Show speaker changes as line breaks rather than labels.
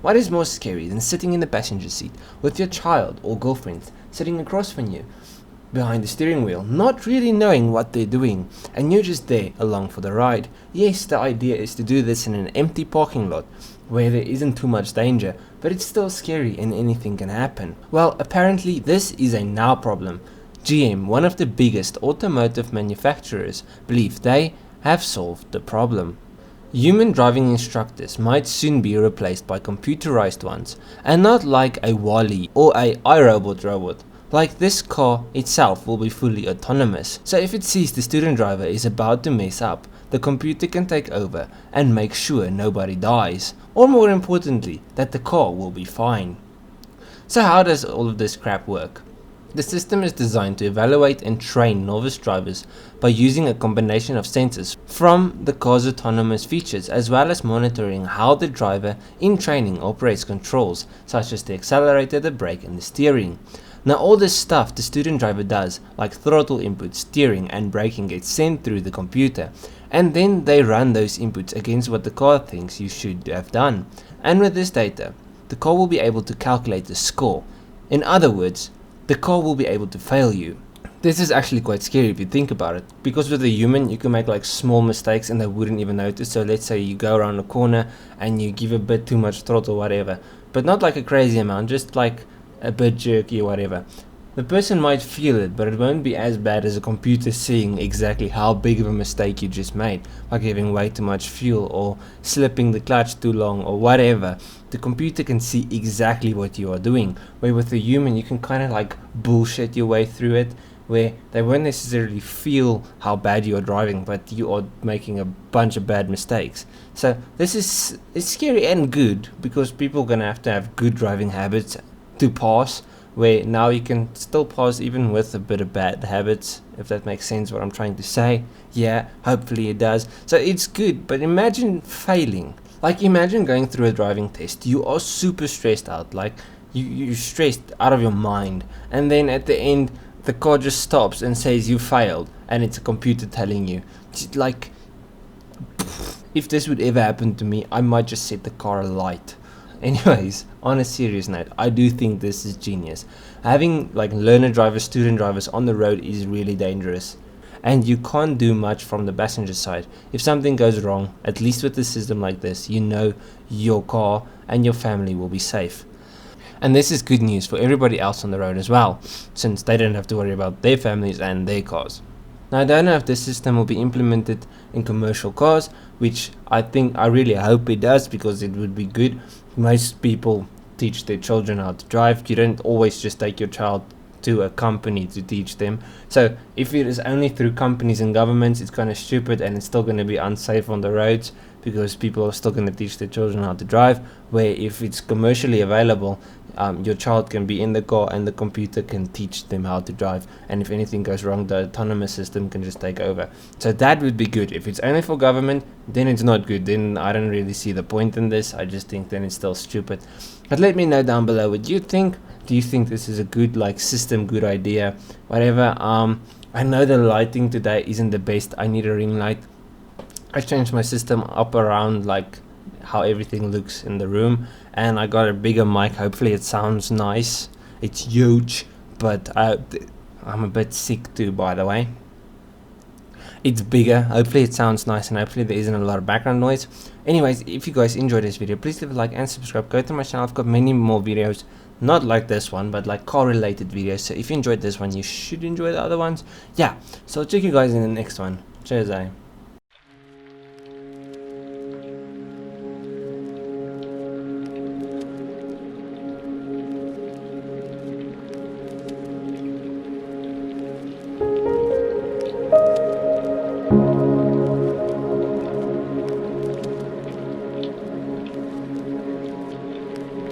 What is more scary than sitting in the passenger seat with your child or girlfriend sitting across from you behind the steering wheel, not really knowing what they're doing, and you're just there along for the ride? Yes, the idea is to do this in an empty parking lot where there isn't too much danger, but it's still scary and anything can happen. Well, apparently this is a now problem. GM, one of the biggest automotive manufacturers, believe they have solved the problem. Human driving instructors might soon be replaced by computerized ones, and not like a Wall-E or a iRobot robot. Like this car itself will be fully autonomous, so if it sees the student driver is about to mess up, the computer can take over and make sure nobody dies, or more importantly, that the car will be fine. So how does all of this crap work? The system is designed to evaluate and train novice drivers by using a combination of sensors from the car's autonomous features, as well as monitoring how the driver in training operates controls such as the accelerator, the brake and the steering. Now all this stuff the student driver does, like throttle input, steering and braking, gets sent through the computer, and then they run those inputs against what the car thinks you should have done. And with this data, the car will be able to calculate the score. In other words, the car will be able to fail you. This is actually quite scary if you think about it, because with a human you can make like small mistakes and they wouldn't even notice. So let's say you go around a corner and you give a bit too much throttle, whatever, but not like a crazy amount, just like a bit jerky or whatever. The person might feel it, but it won't be as bad as a computer seeing exactly how big of a mistake you just made, like giving way too much fuel or slipping the clutch too long or whatever. The computer can see exactly what you are doing, where with a human you can kind of like bullshit your way through it, where they won't necessarily feel how bad you are driving, but you are making a bunch of bad mistakes. So this is, it's scary and good, because people are gonna to have good driving habits to pass, where now you can still pass even with a bit of bad habits, if that makes sense what I'm trying to say. Yeah, hopefully it does. So it's good, but imagine failing. Like imagine going through a driving test, you are super stressed out, like you're stressed out of your mind, and then at the end the car just stops and says you failed, and it's a computer telling you. It's like, if this would ever happen to me, I might just set the car alight. Anyways, on a serious note, I do think this is genius. Having like learner drivers, student drivers on the road is really dangerous, and you can't do much from the passenger side. If something goes wrong, at least with a system like this, you know your car and your family will be safe. And this is good news for everybody else on the road as well, since they don't have to worry about their families and their cars. Now I don't know if this system will be implemented in commercial cars, which I really hope it does, because it would be good. Most people teach their children how to drive. You don't always just take your child to a company to teach them. So if it is only through companies and governments, it's kind of stupid, and it's still going to be unsafe on the roads, because people are still going to teach their children how to drive. Where if it's commercially available, your child can be in the car and the computer can teach them how to drive, and if anything goes wrong, the autonomous system can just take over. So that would be good. If it's only for government, then it's not good. Then I don't really see the point in this. I just think then it's still stupid. But let me know down below what you think. Do you think this is a good like system, good idea, whatever? I know the lighting today isn't the best. I need a ring light. I changed my system up around like how everything looks in the room, and I got a bigger mic. Hopefully it sounds nice. It's huge, but I'm a bit sick too, by the way. It's bigger. Hopefully it sounds nice, and hopefully there isn't a lot of background noise. Anyways, if you guys enjoyed this video, please leave a like and subscribe. Go to my channel. I've got many more videos, not like this one, but like car related videos. So if you enjoyed this one, you should enjoy the other ones. Yeah, so I'll check you guys in the next one. Cheers,